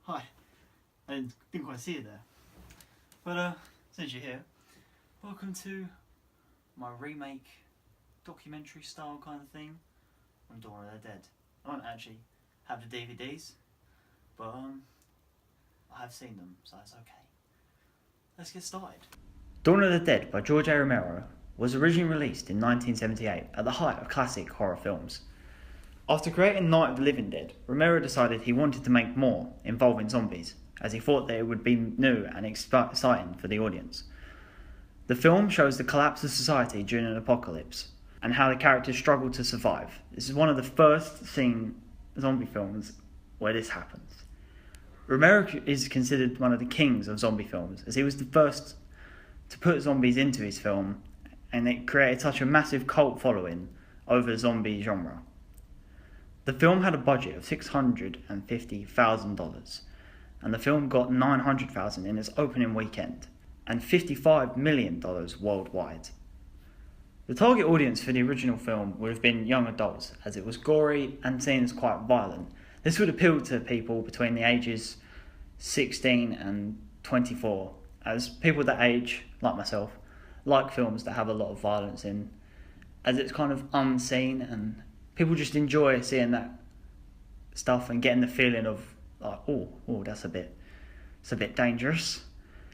Hi. I didn't quite see it there. But since you're here, welcome to my remake documentary style kind of thing on Dawn of the Dead. I don't actually have the DVDs, but I have seen them, so it's okay. Let's get started. Dawn of the Dead by George A. Romero was originally released in 1978 at the height of classic horror films. After creating Night of the Living Dead, Romero decided he wanted to make more involving zombies, as he thought that it would be new and exciting for the audience. The film shows the collapse of society during an apocalypse, and how the characters struggle to survive. This is one of the first seen zombie films where this happens. Romero is considered one of the kings of zombie films, as he was the first to put zombies into his film, and it created such a massive cult following over the zombie genre. The film had a budget of $650,000, and the film got $900,000 in its opening weekend, and $55 million worldwide. The target audience for the original film would have been young adults, as it was gory and seen as quite violent. This would appeal to people between the ages 16 and 24, as people that age, like myself, like films that have a lot of violence in, as it's kind of unseen and people just enjoy seeing that stuff and getting the feeling of like, oh, it's a bit dangerous.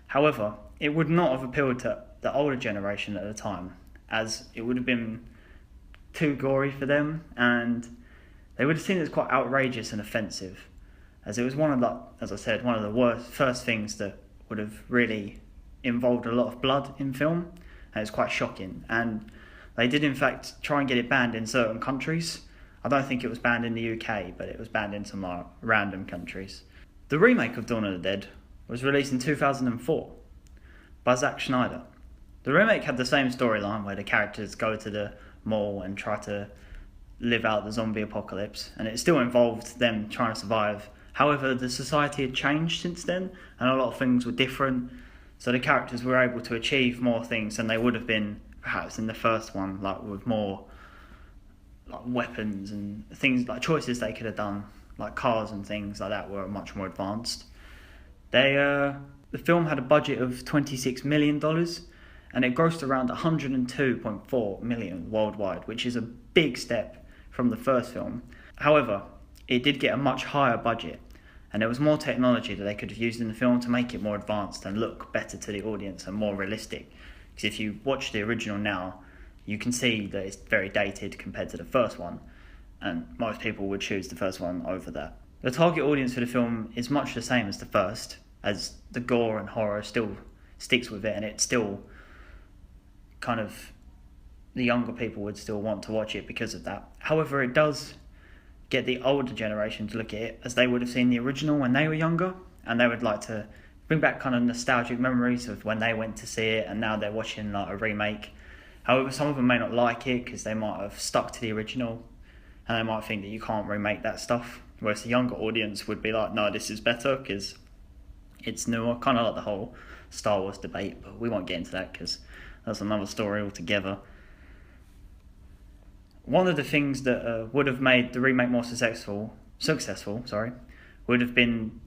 However, it would not have appealed to the older generation at the time, as it would have been too gory for them, and they would have seen it as quite outrageous and offensive, as it was one of the first things that would have really involved a lot of blood in film, and it's quite shocking. And they did in fact try and get it banned in certain countries. I don't think it was banned in the UK, but it was banned in some random countries. The remake of Dawn of the Dead was released in 2004 by Zack Snyder. The remake had the same storyline where the characters go to the mall and try to live out the zombie apocalypse, and it still involved them trying to survive. However, the society had changed since then, and a lot of things were different, so the characters were able to achieve more things than they would have been perhaps in the first one, like with more like weapons and things, like choices they could have done, like cars and things like that were much more advanced. The film had a budget of $26 million, and it grossed around $102.4 million worldwide, which is a big step from the first film. However, it did get a much higher budget, and there was more technology that they could have used in the film to make it more advanced and look better to the audience and more realistic. Because if you watch the original now, you can see that it's very dated compared to the first one, and most people would choose the first one over that. The target audience for the film is much the same as the first, as the gore and horror still sticks with it, and it's still kind of, the younger people would still want to watch it because of that. However, it does get the older generation to look at it, as they would have seen the original when they were younger, and they would like to bring back kind of nostalgic memories of when they went to see it, and now they're watching like a remake. However, some of them may not like it because they might have stuck to the original, and they might think that you can't remake that stuff, whereas the younger audience would be like, no, this is better because it's newer, kind of like the whole Star Wars debate, but we won't get into that because that's another story altogether. One of the things that would have made the remake more successful, would have been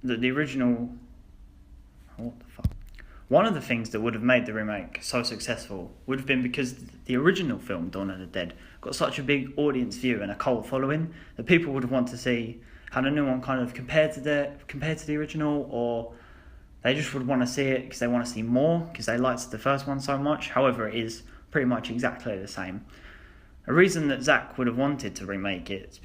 that the original... One of the things that would have made the remake so successful would have been because the original film, Dawn of the Dead, got such a big audience view and a cult following that people would have wanted to see how the new one kind of compared to the original, or they just would want to see it because they want to see more because they liked the first one so much. However, it is pretty much exactly the same. A reason that Zack would have wanted to remake it is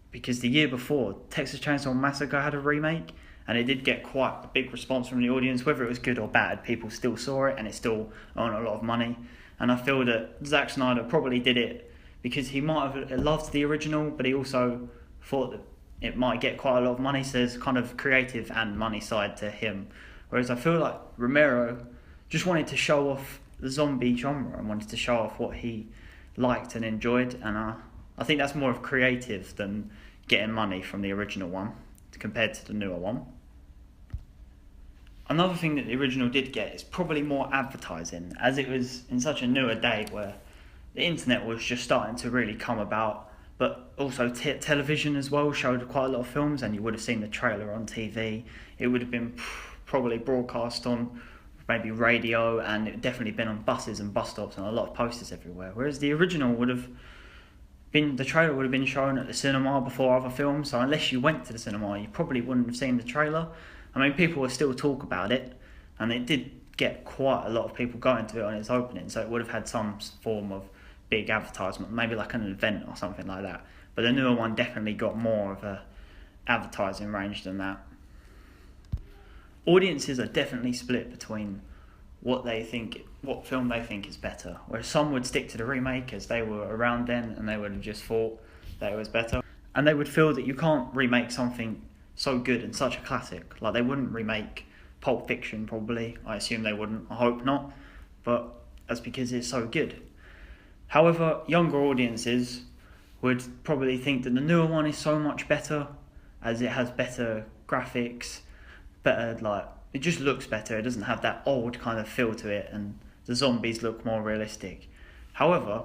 because the year before, Texas Chainsaw Massacre had a remake, and it did get quite a big response from the audience. Whether it was good or bad, people still saw it, and it still earned a lot of money. And I feel that Zack Snyder probably did it because he might have loved the original, but he also thought that it might get quite a lot of money, so there's kind of creative and money side to him. Whereas I feel like Romero just wanted to show off the zombie genre and wanted to show off what he liked and enjoyed, and I think that's more of creative than getting money from the original one compared to the newer one. Another thing that the original did get is probably more advertising, as it was in such a newer day where the internet was just starting to really come about. But also television as well showed quite a lot of films, and you would have seen the trailer on TV. It would have been probably broadcast on maybe radio, and it definitely been on buses and bus stops and a lot of posters everywhere. Whereas the original would have been, the trailer would have been shown at the cinema before other films. So unless you went to the cinema, you probably wouldn't have seen the trailer. I mean, people would still talk about it, and it did get quite a lot of people going to it on its opening. So it would have had some form of big advertisement, maybe like an event or something like that. But the newer one definitely got more of a advertising range than that. Audiences are definitely split between what film they think is better. Whereas some would stick to the remake as they were around then and they would have just thought that it was better. And they would feel that you can't remake something so good and such a classic. Like, they wouldn't remake Pulp Fiction, probably. I assume they wouldn't. I hope not. But that's because it's so good. However, younger audiences would probably think that the newer one is so much better, as it has better graphics, better, like, it just looks better. It doesn't have that old kind of feel to it, and the zombies look more realistic. However,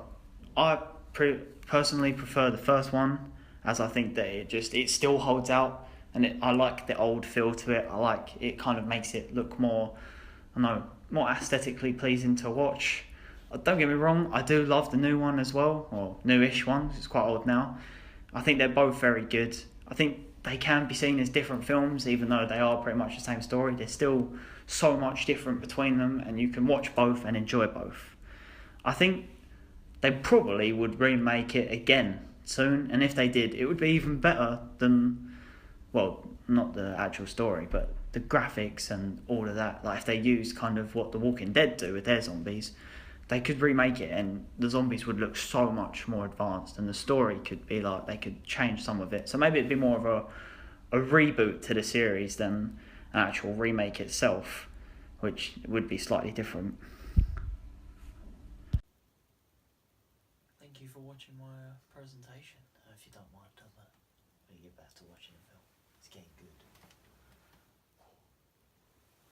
I personally prefer the first one, as I think that it still holds out, and I like the old feel to it. I like it, kind of makes it look more, I don't know, more aesthetically pleasing to watch. Don't get me wrong, I do love the new one as well, or newish one. It's quite old now. I think they're both very good. I think they can be seen as different films, even though they are pretty much the same story. There's still so much different between them, and you can watch both and enjoy both. I think they probably would remake it again soon, and if they did, it would be even better than, well, not the actual story, but the graphics and all of that. Like, if they used kind of what The Walking Dead do with their zombies, they could remake it and the zombies would look so much more advanced, and the story could be like, they could change some of it. So maybe it'd be more of a reboot to the series than an actual remake itself, which would be slightly different. Thank you for watching my presentation. If you don't mind, you get back to watching the film. It's getting good.